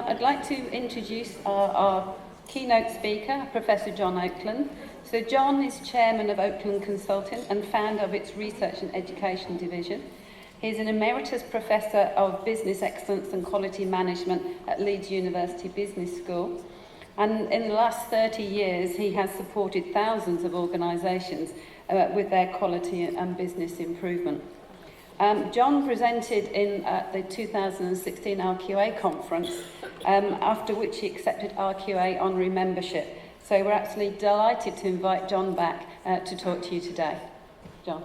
I'd like to introduce our keynote speaker, Professor John Oakland. So John is chairman of Oakland Consulting and founder of its Research and Education Division. He's an emeritus professor of business excellence and quality management at Leeds University Business School. And in the last 30 years, he has supported thousands of organisations with their quality and business improvement. John presented in the 2016 RQA conference, after which he accepted RQA honorary membership. So we're absolutely delighted to invite John back to talk to you today. John.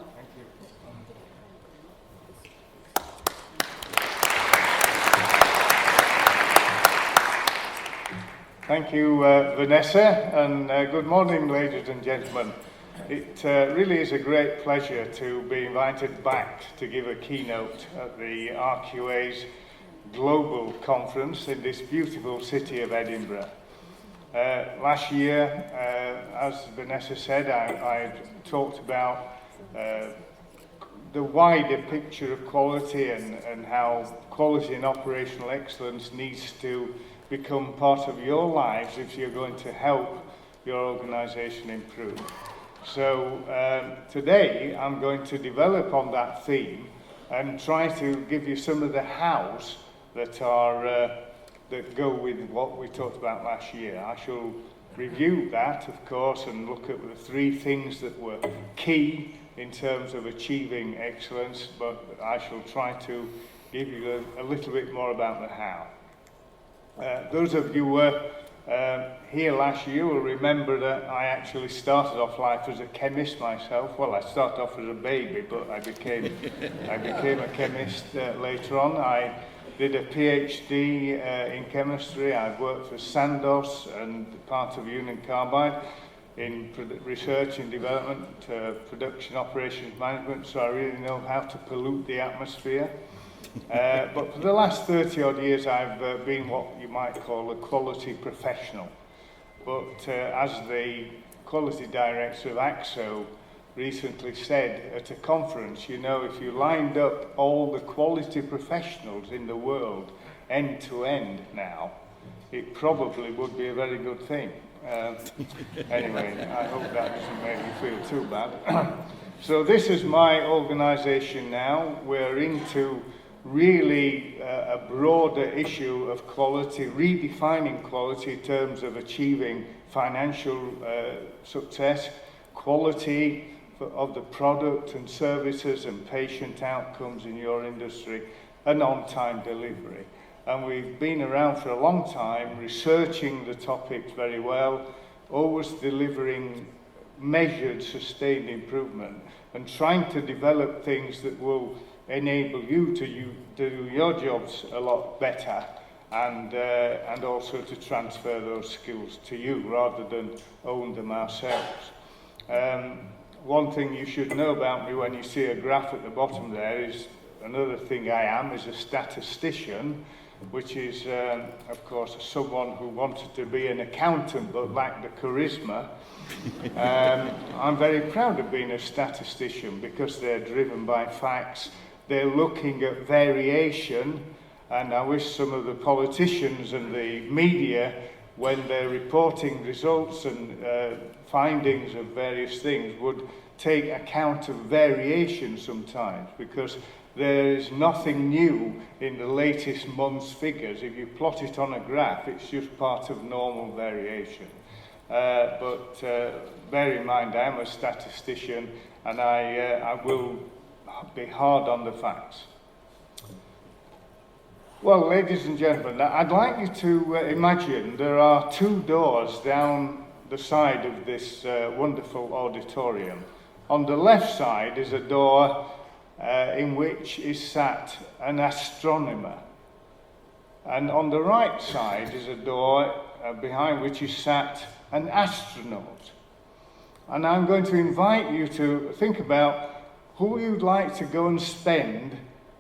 Thank you, Vanessa, and good morning, ladies and gentlemen. It really is a great pleasure to be invited back to give a keynote at the RQA's Global Conference in this beautiful city of Edinburgh. Last year, as Vanessa said, I talked about the wider picture of quality and how quality and operational excellence needs to become part of your lives if you're going to help your organisation improve. So today I'm going to develop on that theme and try to give you some of the hows that go with what we talked about last year. I shall review that, of course, and look at the three things that were key in terms of achieving excellence, but I shall try to give you a little bit more about the how. Those of you who were here last year will remember that I actually started off life as a chemist myself. Well, I started off as a baby, but I became a chemist later on. I did a PhD in chemistry. I've worked for Sandoz and part of Union Carbide in research and development, production operations management, so I really know how to pollute the atmosphere. But for the last 30 odd years I've been what you might call a quality professional. But as the quality director of AXO recently said at a conference, you know, if you lined up all the quality professionals in the world end to end now, it probably would be a very good thing. Anyway, I hope that doesn't make me feel too bad. So this is my organisation now. We're into really a broader issue of quality, redefining quality in terms of achieving financial success, quality of the product and services and patient outcomes in your industry, and on-time delivery. And we've been around for a long time, researching the topics very well, always delivering measured, sustained improvement, and trying to develop things that will enable you to do your jobs a lot better and also to transfer those skills to you rather than own them ourselves. One thing you should know about me when you see a graph at the bottom there is another thing I am is a statistician, which is of course someone who wanted to be an accountant but lacked the charisma. I'm very proud of being a statistician because they're driven by facts. They're looking at variation, and I wish some of the politicians and the media, when they're reporting results and findings of various things, would take account of variation sometimes, because there is nothing new in the latest month's figures. If you plot it on a graph, it's just part of normal variation. But bear in mind, I am a statistician, and I will be hard on the facts. Well, ladies and gentlemen, I'd like you to imagine there are two doors down the side of this wonderful auditorium. On the left side is a door in which is sat an astronomer. And on the right side is a door behind which is sat an astronaut. And I'm going to invite you to think about who you'd like to go and spend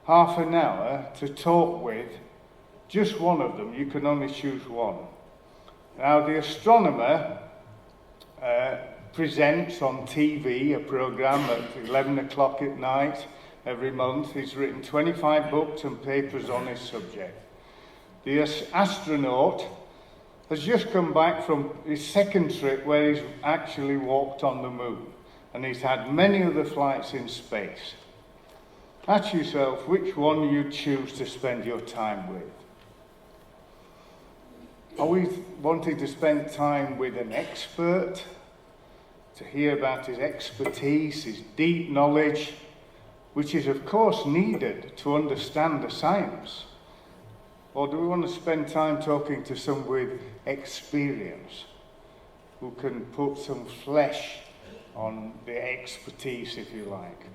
half an hour to talk with. Just one of them, you can only choose one. Now, the astronomer presents on TV a program at 11 o'clock at night every month. He's written 25 books and papers on his subject. the astronaut, has just come back from his second trip where he's actually walked on the moon, and he's had many other flights in space. Ask yourself which one you choose to spend your time with. Are we wanting to spend time with an expert, to hear about his expertise, his deep knowledge, which is of course needed to understand the science? Or do we want to spend time talking to someone with experience, who can put some flesh on the expertise, if you like?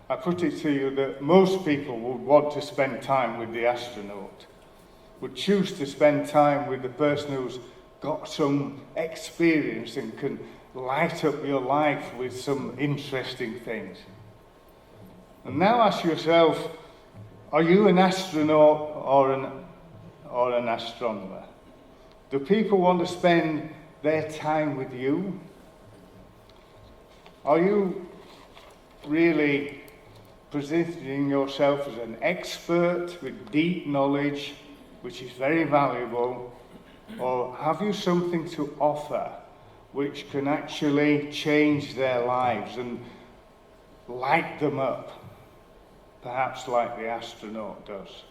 I put it to you that most people would want to spend time with the astronaut, would choose to spend time with the person who's got some experience and can light up your life with some interesting things. And now ask yourself, are you an astronaut or an astronomer? Do people want to spend their time with you? Are you really positioning yourself as an expert with deep knowledge, which is very valuable, or have you something to offer which can actually change their lives and light them up, perhaps like the astronaut does?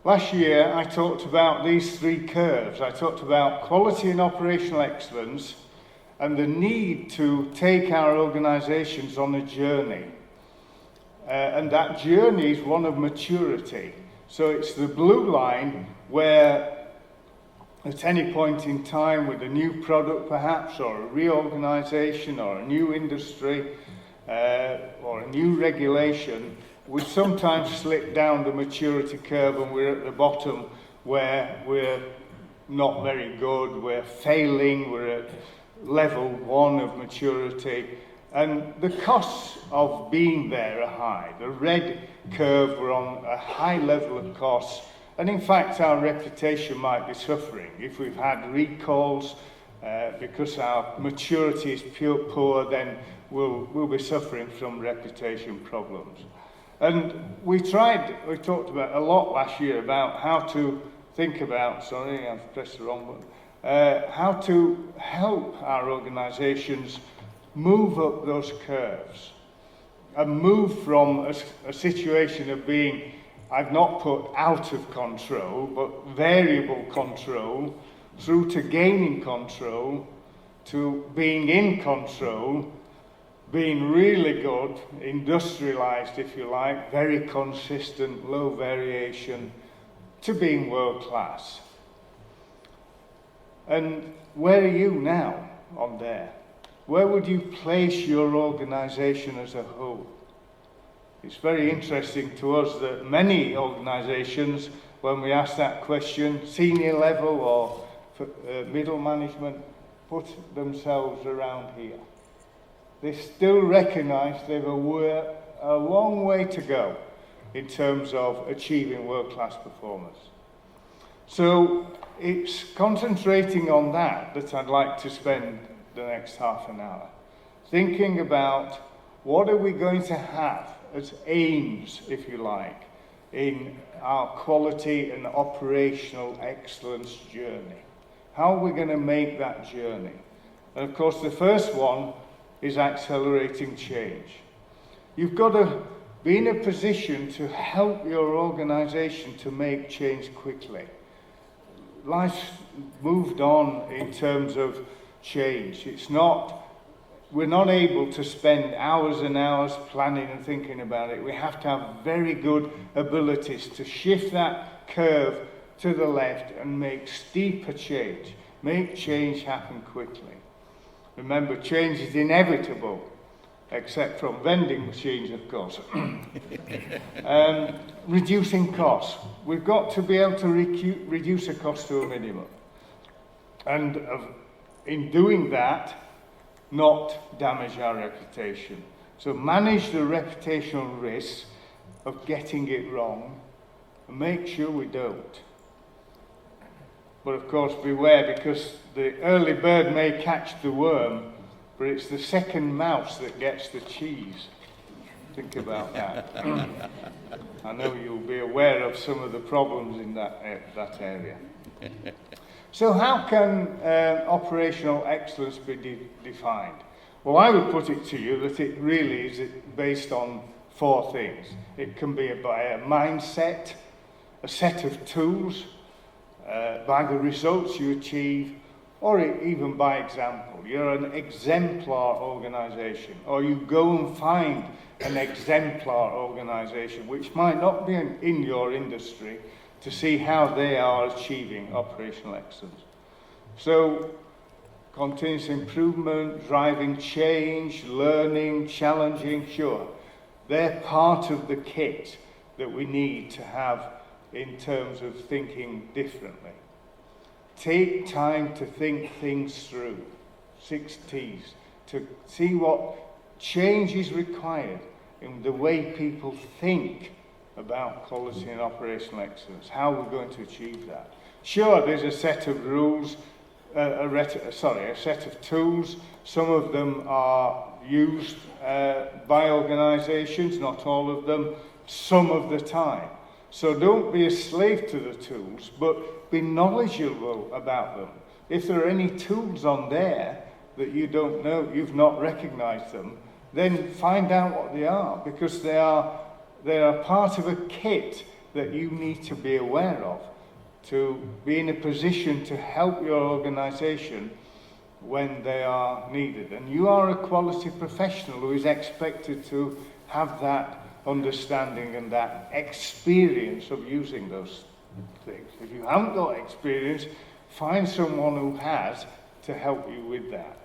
Last year I talked about these three curves. I talked about quality and operational excellence and the need to take our organisations on a journey. And that journey is one of maturity. So it's the blue line where at any point in time with a new product perhaps, or a reorganisation, or a new industry, or a new regulation, we sometimes slip down the maturity curve and we're at the bottom where we're not very good, we're failing, we're at level 1 of maturity, and the costs of being there are high. The red curve, we're on a high level of costs, and in fact our reputation might be suffering. If we've had recalls because our maturity is poor, then we'll be suffering from reputation problems. And we talked about a lot last year about how to think about, sorry, I've pressed the wrong button, how to help our organisations move up those curves and move from a situation of being, I've not put out of control, but variable control, through to gaining control, to being in control, being really good, industrialised if you like, very consistent, low variation, to being world class. And where are you now on there? Where would you place your organisation as a whole? It's very interesting to us that many organisations, when we ask that question, senior level or middle management, put themselves around here. They still recognise they've a long way to go in terms of achieving world-class performance. So it's concentrating on that I'd like to spend the next half an hour. Thinking about what are we going to have as aims, if you like, in our quality and operational excellence journey. How are we going to make that journey? And of course the first one is accelerating change. You've got to be in a position to help your organisation to make change quickly. Life's moved on in terms of change. We're not able to spend hours and hours planning and thinking about it. We have to have very good abilities to shift that curve to the left and make steeper change. Make change happen quickly. Remember, change is inevitable, except from vending machines, of course. Reducing costs. We've got to be able to reduce a cost to a minimum. And in doing that, not damage our reputation. So manage the reputational risks of getting it wrong and make sure we don't. But of course, beware, because the early bird may catch the worm, but it's the second mouse that gets the cheese. Think about that. I know you'll be aware of some of the problems in that area. So how can operational excellence be defined? Well, I would put it to you that it really is based on 4 things. It can be by a mindset, a set of tools, by the results you achieve, or even by example. You're an exemplar organisation, or you go and find an exemplar organisation which might not be in your industry to see how they are achieving operational excellence. So, continuous improvement, driving change, learning, challenging, sure. They're part of the kit that we need to have in terms of thinking differently. Take time to think things through, 6 T's, to see what change is required in the way people think about quality and operational excellence, how we're going to achieve that. Sure, there's a set of rules, a set of tools. Some of them are used by organisations, not all of them, some of the time. So don't be a slave to the tools, but be knowledgeable about them. If there are any tools on there that you don't know, you've not recognised them, then find out what they are, because they are part of a kit that you need to be aware of to be in a position to help your organisation when they are needed. And you are a quality professional who is expected to have that understanding and that experience of using those things. If you haven't got experience, find someone who has to help you with that.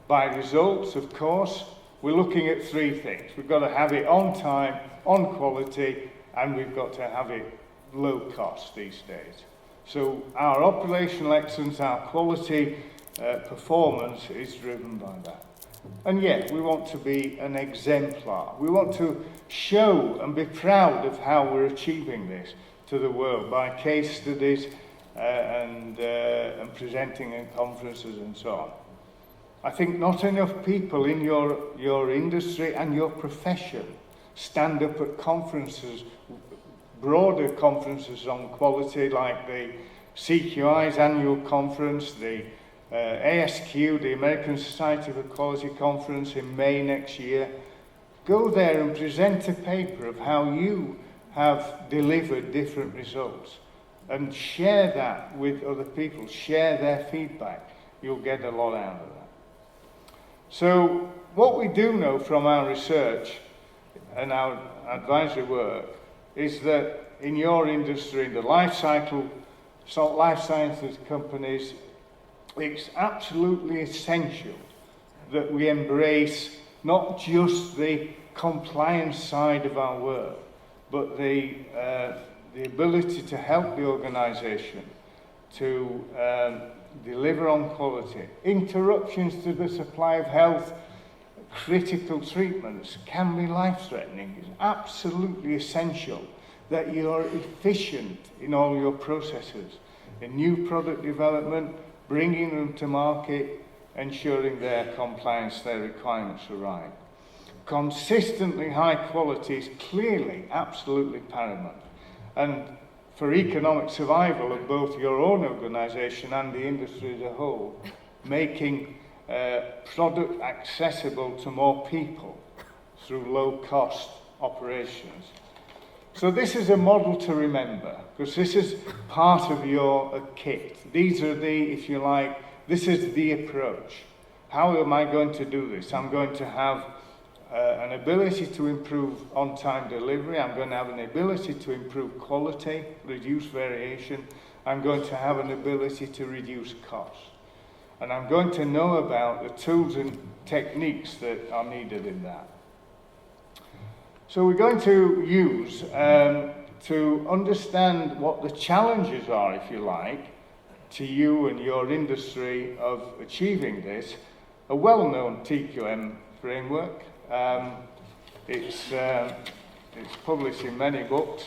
By results, of course, we're looking at 3 things. We've got to have it on time, on quality, and we've got to have it low cost these days. So our operational excellence, our quality performance is driven by that. And yet, we want to be an exemplar. We want to show and be proud of how we're achieving this to the world by case studies and presenting in conferences and so on. I think not enough people in your industry and your profession stand up at conferences, broader conferences on quality, like the CQI's annual conference, the ASQ, the American Society for Quality Conference in May next year. Go there and present a paper of how you have delivered different results and share that with other people, share their feedback. You'll get a lot out of that. So what we do know from our research and our advisory work is that in your industry, the life sciences companies, it's absolutely essential that we embrace not just the compliance side of our work, but the ability to help the organisation to deliver on quality. Interruptions to the supply of health, critical treatments can be life-threatening. It's absolutely essential that you are efficient in all your processes, in new product development, bringing them to market, ensuring their compliance, their requirements are right. Consistently high quality is clearly absolutely paramount. And for economic survival of both your own organisation and the industry as a whole, making product accessible to more people through low-cost operations. So this is a model to remember, because this is part of your kit. These are the, if you like, this is the approach. How am I going to do this? I'm going to have an ability to improve on-time delivery. I'm going to have an ability to improve quality, reduce variation. I'm going to have an ability to reduce cost. And I'm going to know about the tools and techniques that are needed in that. So we're going to use, to understand what the challenges are, if you like, to you and your industry of achieving this, a well-known TQM framework. It's published in many books,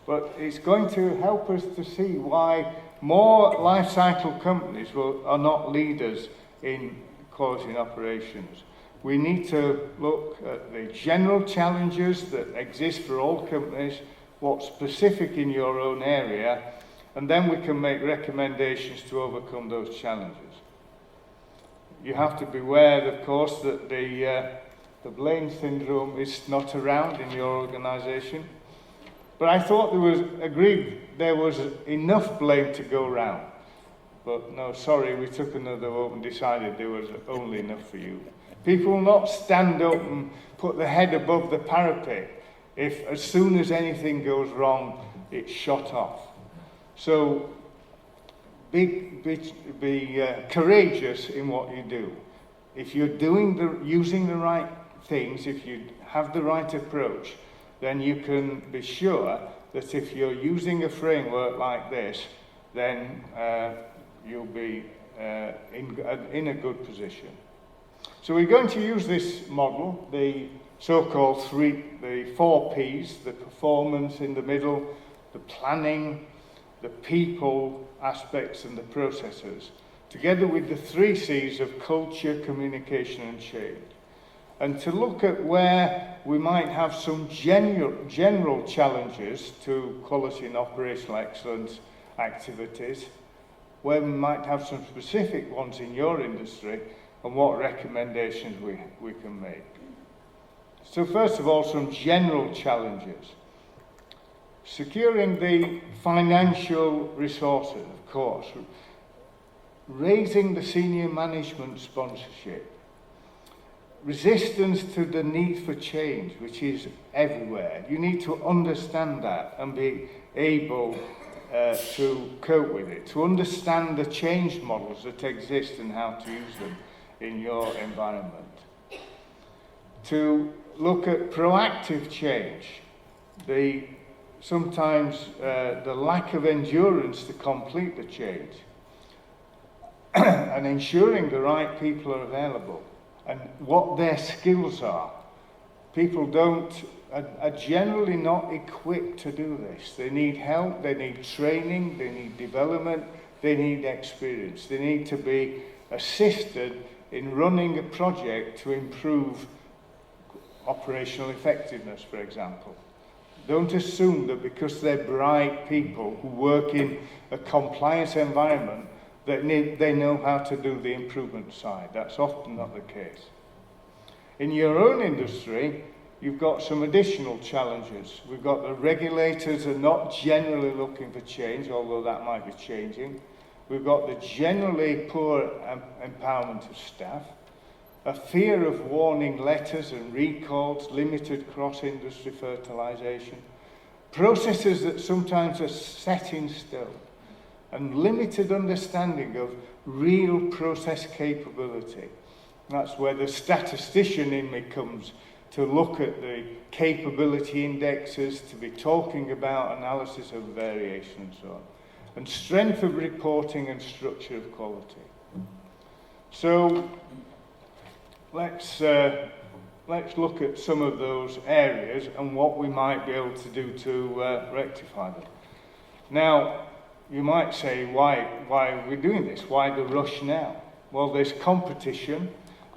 but it's going to help us to see why more life cycle companies are not leaders in quality and operations. We need to look at the general challenges that exist for all companies, what's specific in your own area, and then we can make recommendations to overcome those challenges. You have to be aware, of course, that the blame syndrome is not around in your organisation. But I thought there was enough blame to go round. But no, sorry, we took another vote and decided there was only enough for you. People will not stand up and put their head above the parapet if as soon as anything goes wrong, it's shot off. So be courageous in what you do. If you're using the right things, if you have the right approach, then you can be sure that if you're using a framework like this, then you'll be in a good position. So we're going to use this model, the so-called the 4 Ps, the performance in the middle, the planning, the people aspects and the processes, together with the 3 Cs of culture, communication and change. And to look at where we might have some general challenges to quality and operational excellence activities, where we might have some specific ones in your industry, and what recommendations we can make. So first of all, some general challenges. Securing the financial resources, of course. Raising the senior management sponsorship. Resistance to the need for change, which is everywhere. You need to understand that and be able to cope with it, to understand the change models that exist and how to use them in your environment. To look at proactive change, sometimes the lack of endurance to complete the change, and ensuring the right people are available and what their skills are. People are generally not equipped to do this. They need help, they need training, they need development, they need experience. They need to be assisted in running a project to improve operational effectiveness, for example. Don't assume that because they're bright people who work in a compliance environment that they know how to do the improvement side. That's often not the case. In your own industry, you've got some additional challenges. We've got the regulators are not generally looking for change, although that might be changing. We've got the generally poor empowerment of staff, a fear of warning letters and recalls, limited cross-industry fertilisation, processes that sometimes are set in stone, and limited understanding of real process capability. That's where the statistician in me comes to look at the capability indexes, to be talking about analysis of variation and so on, and strength of reporting and structure of quality. So let's look at some of those areas and what we might be able to do to rectify them. Now, you might say, why are we doing this? Why the rush now? Well, there's competition.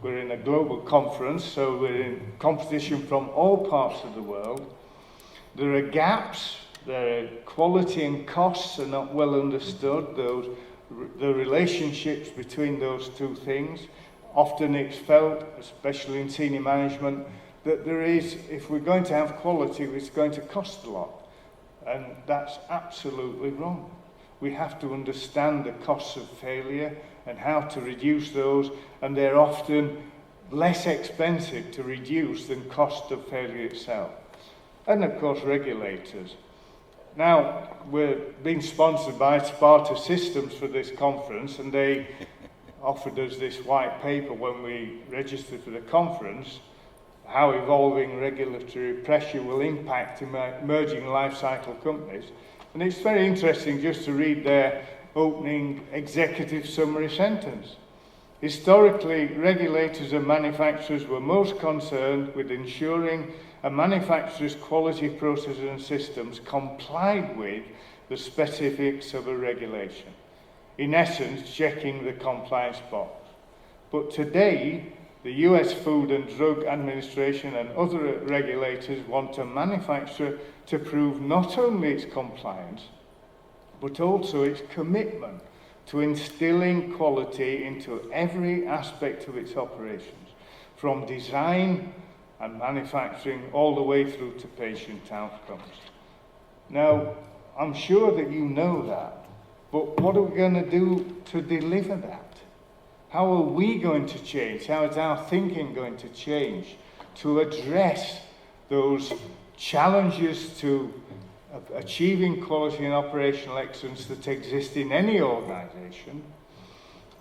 We're in a global conference, so we're in competition from all parts of the world. There are gaps. The quality and costs are not well understood. The relationships between those two things. Often it's felt, especially in senior management, that if we're going to have quality, it's going to cost a lot. And that's absolutely wrong. We have to understand the costs of failure and how to reduce those, and they're often less expensive to reduce than cost of failure itself. And of course, regulators. Now, we're being sponsored by Sparta Systems for this conference, and they offered us this white paper when we registered for the conference, how evolving regulatory pressure will impact emerging life cycle companies. And it's very interesting just to read their opening executive summary sentence. Historically, regulators and manufacturers were most concerned with ensuring a manufacturer's quality processes and systems complied with the specifics of a regulation. In essence, checking the compliance box. But today, the US Food and Drug Administration and other regulators want a manufacturer to prove not only its compliance, but also its commitment to instilling quality into every aspect of its operations, from design and manufacturing all the way through to patient outcomes. Now, I'm sure that you know that, but what are we going to do to deliver that? How are we going to change? How is our thinking going to change to address those challenges to achieving quality and operational excellence that exist in any organisation,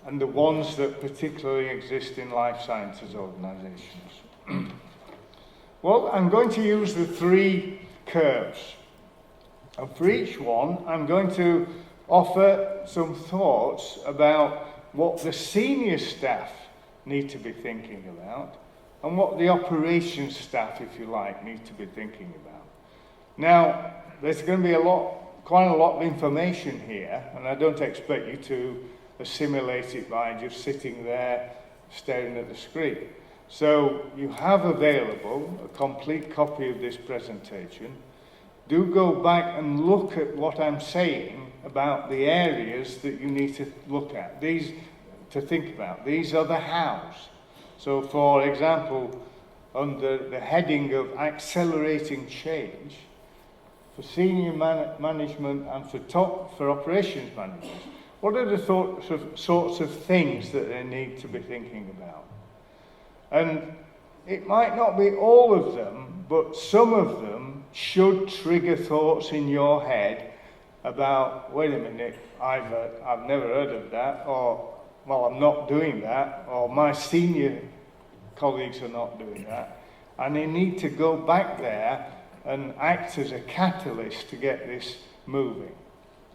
and the ones that particularly exist in life sciences organisations? Well, I'm going to use the 3 curves. And for each one, I'm going to offer some thoughts about what the senior staff need to be thinking about, and what the operations staff, if you like, need to be thinking about. Now, there's going to be quite a lot of information here, and I don't expect you to assimilate it by just sitting there staring at the screen. So you have available a complete copy of this presentation. Do go back and look at what I'm saying about the areas that you need to look at, to think about. These are the hows. So, for example, under the heading of accelerating change, for senior management and for operations managers, what are the sorts of things that they need to be thinking about? And it might not be all of them, but some of them should trigger thoughts in your head about, wait a minute, I've never heard of that, or, well, I'm not doing that, or my senior colleagues are not doing that. And they need to go back there and act as a catalyst to get this moving.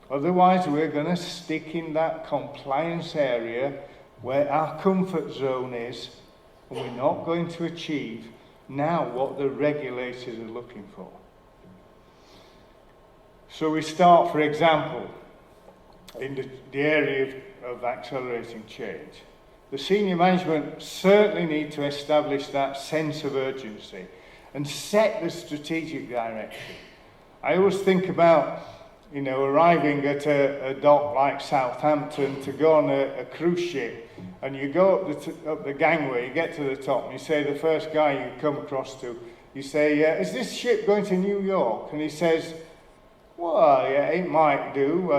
Otherwise, we're going to stick in that compliance area where our comfort zone is, and we're not going to achieve now what the regulators are looking for. So we start, for example, in the area of accelerating change. The senior management certainly need to establish that sense of urgency and set the strategic direction. I always think about, arriving at a dock like Southampton to go on a cruise ship, and you go up the gangway, you get to the top, and you say, the first guy you come across to, you say, is this ship going to New York? And he says, well, yeah, it might do.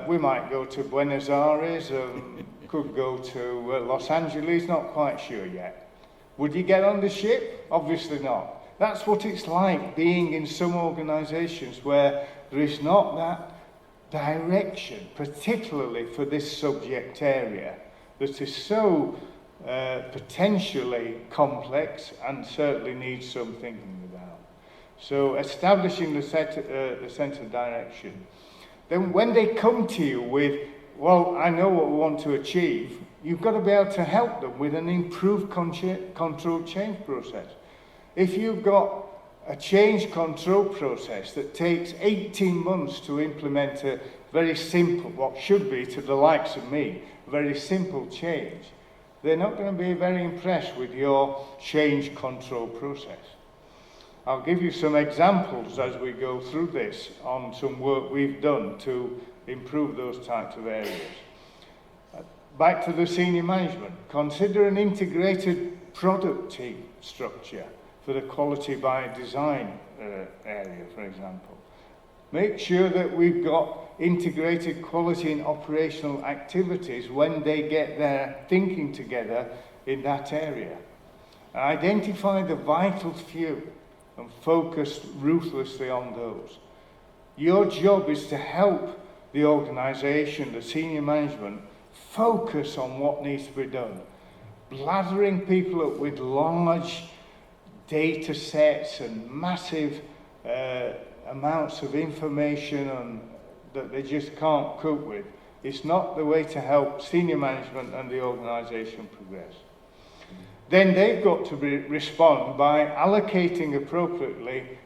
We might go to Buenos Aires, could go to Los Angeles, not quite sure yet. Would you get on the ship? Obviously not. That's what it's like being in some organisations where there is not that direction, particularly for this subject area, that is so potentially complex and certainly needs some thinking about. So establishing the sense of direction. Then when they come to you with, well, I know what we want to achieve, you've got to be able to help them with an improved control change process. If you've got a change control process that takes 18 months to implement a very simple, what should be to the likes of me, very simple change, they're not going to be very impressed with your change control process. I'll give you some examples as we go through this on some work we've done to improve those types of areas. Back to the senior management. Consider an integrated product team structure for the quality by design area, for example. Make sure that we've got integrated quality and operational activities when they get their thinking together in that area. Identify the vital few and focus ruthlessly on those. Your job is to help the organisation, the senior management, focus on what needs to be done. Blathering people up with large data sets and massive amounts of information that they just can't cope with, it's not the way to help senior management and the organisation progress. Then they've got to respond by allocating appropriately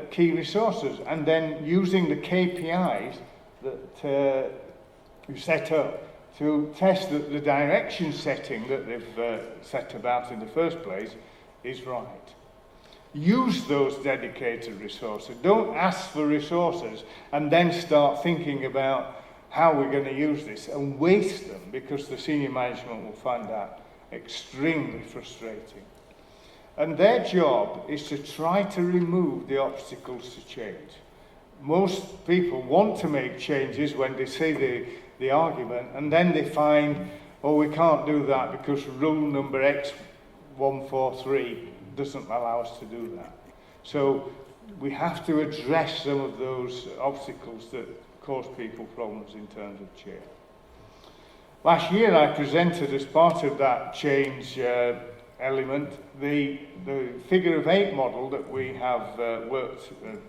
key resources and then using the KPIs that you set up to test that the direction setting that they've set about in the first place is right. Use those dedicated resources. Don't ask for resources and then start thinking about how we're going to use this and waste them, because the senior management will find that extremely frustrating. And their job is to try to remove the obstacles to change. Most people want to make changes when they see the argument, and then they find, oh, we can't do that because rule number X143 doesn't allow us to do that. So we have to address some of those obstacles that cause people problems in terms of change. Last year I presented, as part of that change element, the figure of 8 model that we have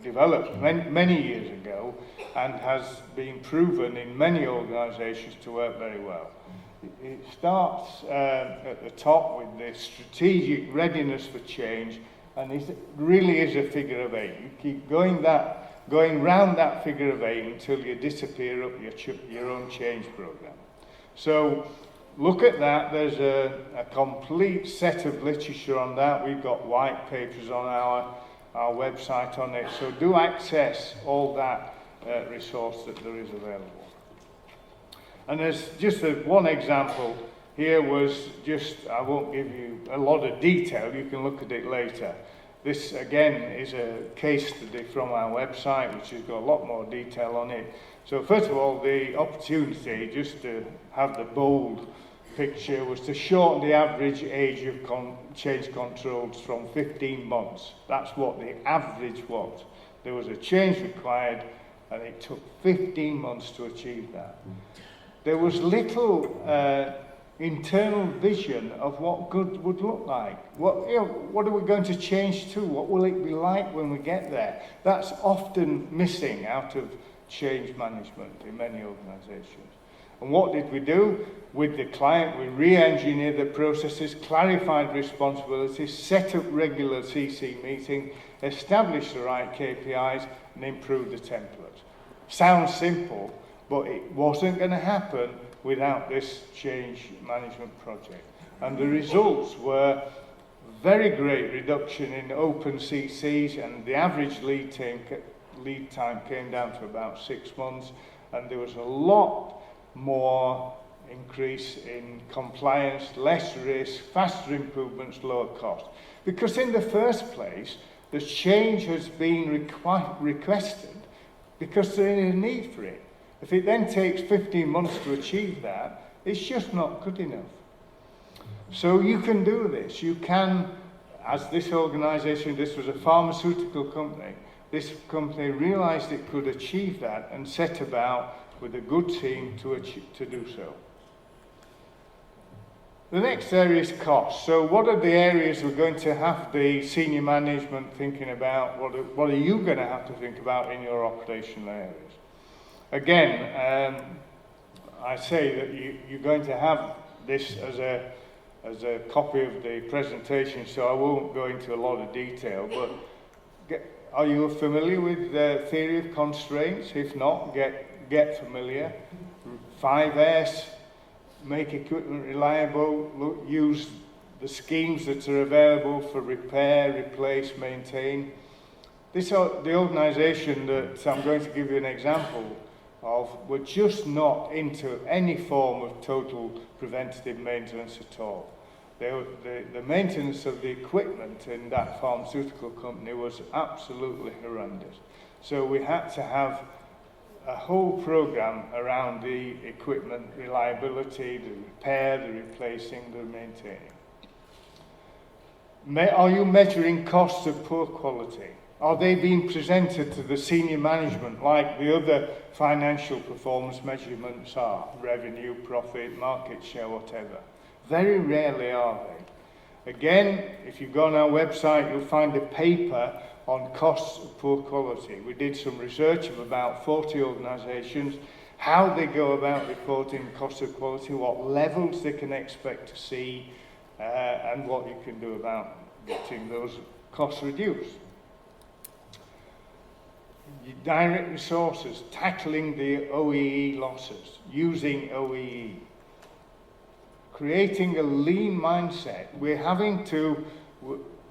developed many years ago, and has been proven in many organisations to work very well. It starts at the top with the strategic readiness for change, and it really is a figure of 8. You keep going round that figure of 8 until you disappear up your own change program. So look at that. There's a complete set of literature on that. We've got white papers on our website on it. So do access all that resource that there is available. And there's just one example here was just, I won't give you a lot of detail, you can look at it later. This again is a case study from our website, which has got a lot more detail on it. So first of all, the opportunity, just to have the bold picture, was to shorten the average age of change controls from 15 months. That's what the average was. There was a change required, and it took 15 months to achieve that. There was little internal vision of what good would look like. What are we going to change to? What will it be like when we get there? That's often missing out of change management in many organisations. And what did we do? With the client, we re-engineered the processes, clarified responsibilities, set up regular CC meetings, established the right KPIs, and improved the template. Sounds simple, but it wasn't going to happen without this change management project. And the results were very great reduction in open CCs, and the average lead time came down to about 6 months, and there was a lot more increase in compliance, less risk, faster improvements, lower cost. Because in the first place, the change has been requested because there is a need for it. If it then takes 15 months to achieve that, it's just not good enough. So you can do this. You can, as this organisation, this was a pharmaceutical company, this company realised it could achieve that and set about with a good team to do so. The next area is cost. So what are the areas we're going to have the senior management thinking about? What are you going to have to think about in your operational areas? Again, I say that you're going to have this as a copy of the presentation, so I won't go into a lot of detail, but are you familiar with the theory of constraints? If not, get familiar. 5S, make equipment reliable, use the schemes that are available for repair, replace, maintain. The organisation that I'm going to give you an example of were just not into any form of total preventative maintenance at all. The maintenance of the equipment in that pharmaceutical company was absolutely horrendous. So we had to have a whole program around the equipment reliability, the repair, the replacing, the maintaining. Are you measuring costs of poor quality? Are they being presented to the senior management like the other financial performance measurements are? Revenue, profit, market share, whatever. Very rarely are they. Again, if you go on our website, you'll find a paper on costs of poor quality. We did some research of about 40 organisations, how they go about reporting cost of quality, what levels they can expect to see, and what you can do about getting those costs reduced. Direct resources, tackling the OEE losses, using OEE. creating a lean mindset.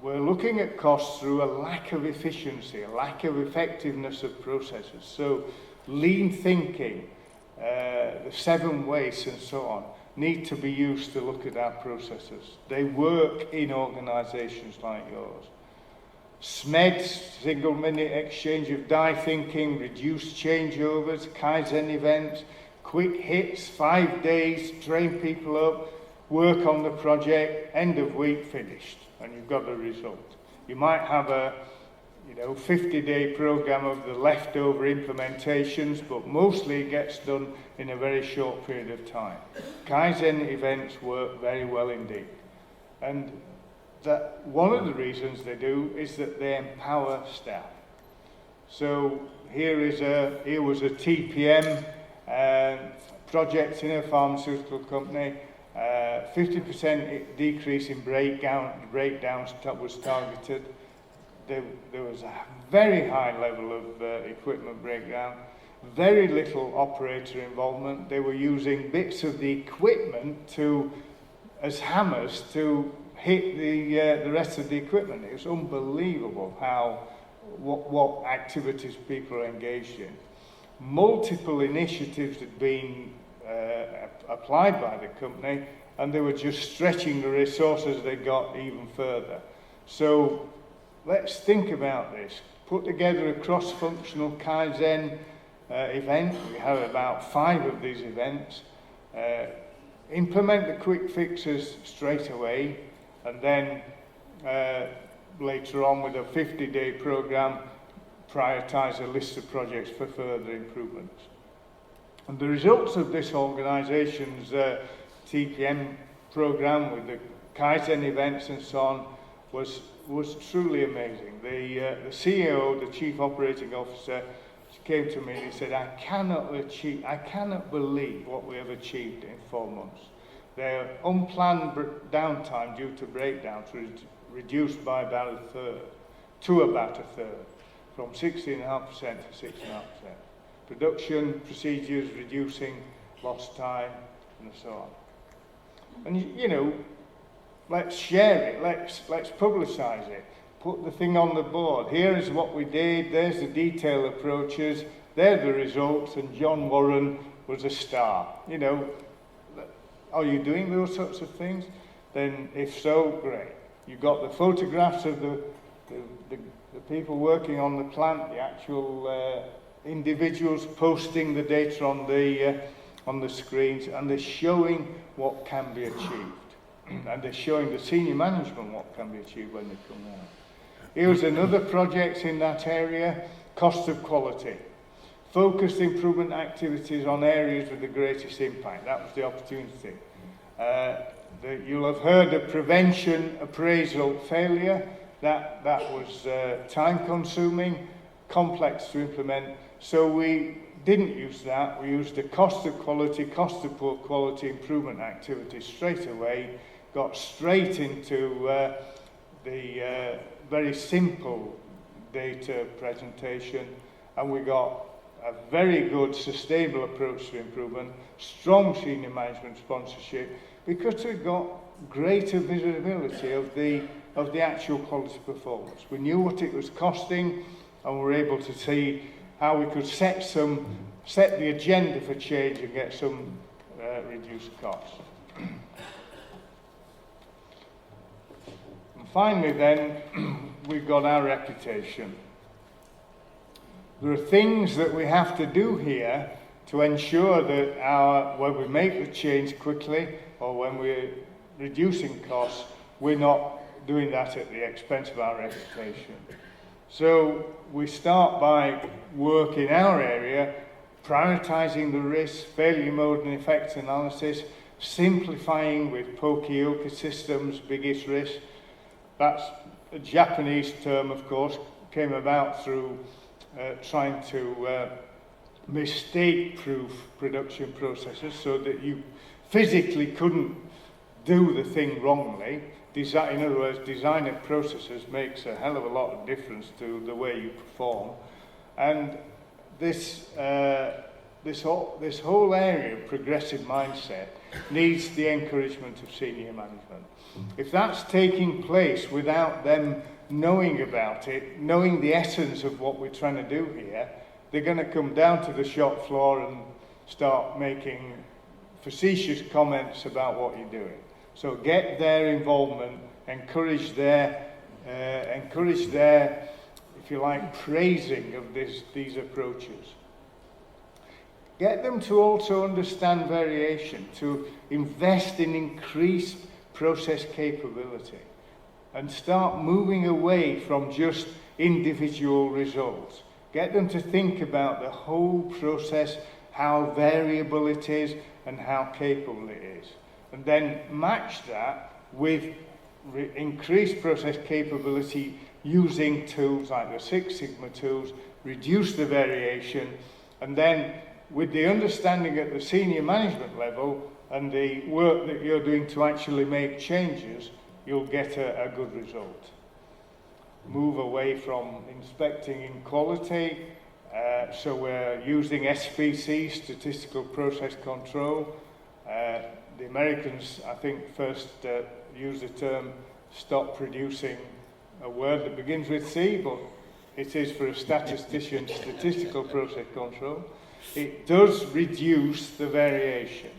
We're looking at costs through a lack of efficiency, a lack of effectiveness of processes. So lean thinking, the 7 ways and so on, need to be used to look at our processes. They work in organisations like yours. SMED, single minute exchange of die thinking, reduced changeovers, Kaizen events, quick hits, 5 days, train people up, work on the project, end of week, finished, and you've got the result. You might have a 50-day program of the leftover implementations, but mostly it gets done in a very short period of time. Kaizen events work very well indeed. And that one of the reasons they do is that they empower staff. So here was a TPM project in a pharmaceutical company. 50% decrease in breakdowns was targeted. There was a very high level of equipment breakdown, very little operator involvement. They were using bits of the equipment as hammers to hit the rest of the equipment. It was unbelievable what activities people are engaged in. Multiple initiatives had been applied by the company, and they were just stretching the resources they got even further. So let's think about this. Put together a cross-functional Kaizen event. We have about 5 of these events. Implement the quick fixes straight away, and then later on with a 50-day program, prioritize a list of projects for further improvements. And the results of this organisation's TPM program with the Kaizen events and so on was truly amazing. The CEO, the Chief Operating Officer, came to me and he said, I cannot believe what we have achieved in 4 months. Their unplanned downtime due to breakdowns reduced by about a third, from 16.5% to 6.5%. Production procedures reducing, lost time, and so on. And let's share it, let's publicise it, put the thing on the board. Here is what we did, there's the detailed approaches, they're the results, and John Warren was a star. Are you doing those sorts of things? Then if so, great. You've got the photographs of the people working on the plant, the actual individuals posting the data on the screens, and they're showing what can be achieved. And they're showing the senior management what can be achieved when they come out. Here's another project in that area, cost of quality. Focused improvement activities on areas with the greatest impact. That was the opportunity. You'll have heard of prevention, appraisal, failure. That was time consuming, complex to implement. So we didn't use that. We used the cost of quality, cost of poor quality improvement activities straight away, got straight into the very simple data presentation, and we got a very good sustainable approach to improvement, strong senior management sponsorship, because we got greater visibility of the actual quality performance. We knew what it was costing, and we were able to see how we could set the agenda for change and get some reduced costs. And finally then, we've got our reputation. There are things that we have to do here to ensure that when we make the change quickly or when we're reducing costs, we're not doing that at the expense of our reputation. So we start by work in our area, prioritising the risks, failure mode and effects analysis, simplifying with Poki-Oki systems, biggest risk. That's a Japanese term, of course, came about through trying to mistake-proof production processes so that you physically couldn't do the thing wrongly. In other words, designing processes makes a hell of a lot of difference to the way you perform. And this whole area of progressive mindset needs the encouragement of senior management. If that's taking place without them knowing about it, knowing the essence of what we're trying to do here, they're going to come down to the shop floor and start making facetious comments about what you're doing. So get their involvement, encourage their, if you like, praising of these approaches. Get them to also understand variation, to invest in increased process capability, and start moving away from just individual results. Get them to think about the whole process, how variable it is, and how capable it is. And then match that with increased process capability using tools like the Six Sigma tools, reduce the variation, and then with the understanding at the senior management level and the work that you're doing to actually make changes, you'll get a good result. Move away from inspecting in quality, so we're using SPC, Statistical Process Control. The Americans, I think, first used the term stop producing a word that begins with C, but it is for a statistician, Statistical Process Control. It does reduce the variation,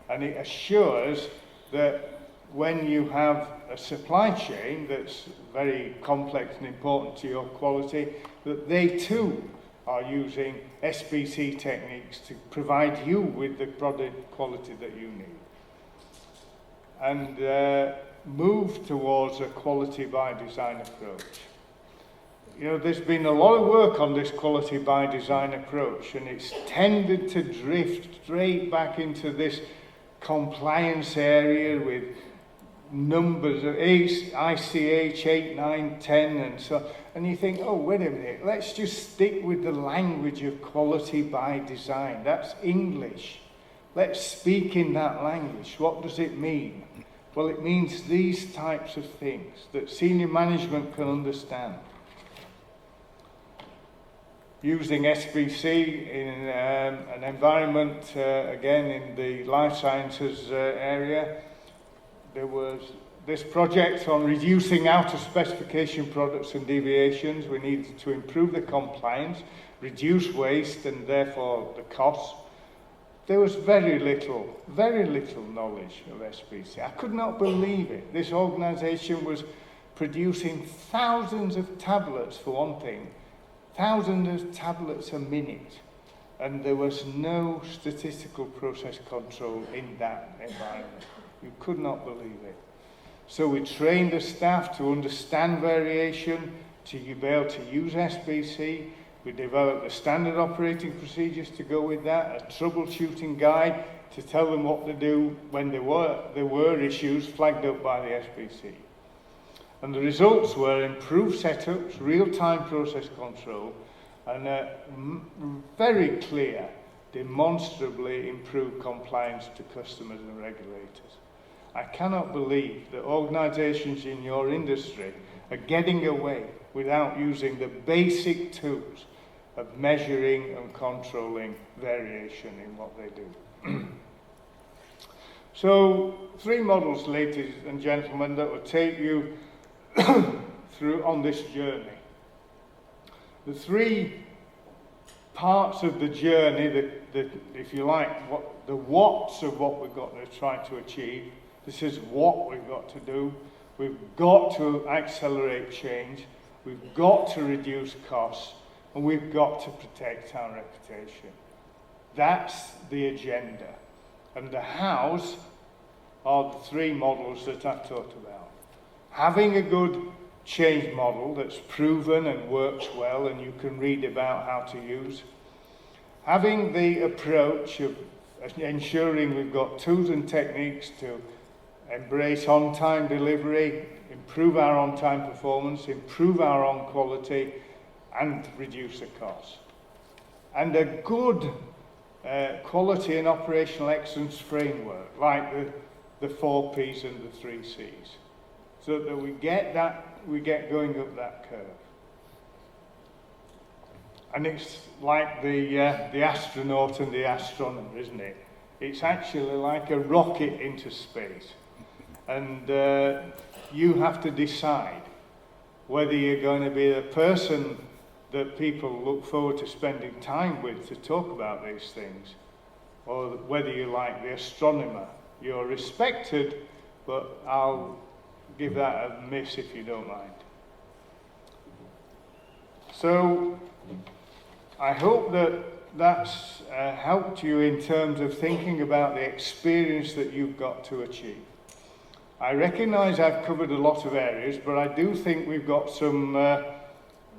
and it assures that when you have a supply chain that's very complex and important to your quality, that they too are using SPC techniques to provide you with the product quality that you need. And move towards a quality by design approach. You know, there's been a lot of work on this quality by design approach, and it's tended to drift straight back into this compliance area with numbers of ICH 8, 9, 10 and so on. And you think, oh, wait a minute, let's just stick with the language of quality by design. That's English. Let's speak in that language. What does it mean? Well, it means these types of things that senior management can understand. Using SBC in an environment, again in the life sciences area, there was this project on reducing out-of-specification products and deviations. We needed to improve the compliance, reduce waste and therefore the costs. There was very little knowledge of SBC. I could not believe it. This organisation was producing thousands of tablets, for one thing, thousands of tablets a minute, and there was no statistical process control in that environment. You could not believe it. So we trained the staff to understand variation, to be able to use SBC. We developed the standard operating procedures to go with that, a troubleshooting guide to tell them what to do when there were issues flagged up by the SBC. And the results were improved setups, real-time process control, and a very clear, demonstrably improved compliance to customers and regulators. I cannot believe that organisations in your industry are getting away without using the basic tools of measuring and controlling variation in what they do. So, 3 models, ladies and gentlemen, that will take you through on this journey. The 3 parts of the journey that if you like, the what's of what we've got to try to achieve. This is what we've got to do. We've got to accelerate change. We've got to reduce costs. And we've got to protect our reputation. That's the agenda. And the hows are the 3 models that I've talked about. Having a good change model that's proven and works well and you can read about how to use. Having the approach of ensuring we've got tools and techniques to embrace on-time delivery, improve our on-time performance, improve our on-quality, and reduce the cost. And a good quality and operational excellence framework, like the 4 Ps and the 3 Cs, so that we get going up that curve. And it's like the astronaut and the astronomer, isn't it? It's actually like a rocket into space. And you have to decide whether you're going to be the person that people look forward to spending time with to talk about these things, or whether you like the astronomer. You're respected, but I'll give that a miss if you don't mind. So I hope that that's helped you in terms of thinking about the experience that you've got to achieve. I recognise I've covered a lot of areas, but I do think we've got some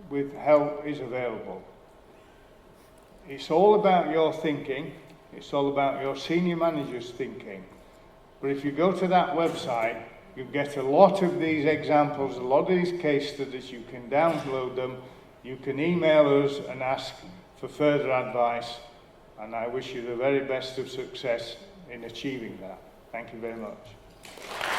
with help is available. It's all about your thinking. It's all about your senior manager's thinking. But if you go to that website, you get a lot of these examples, a lot of these case studies. You can download them. You can email us and ask for further advice. And I wish you the very best of success in achieving that. Thank you very much.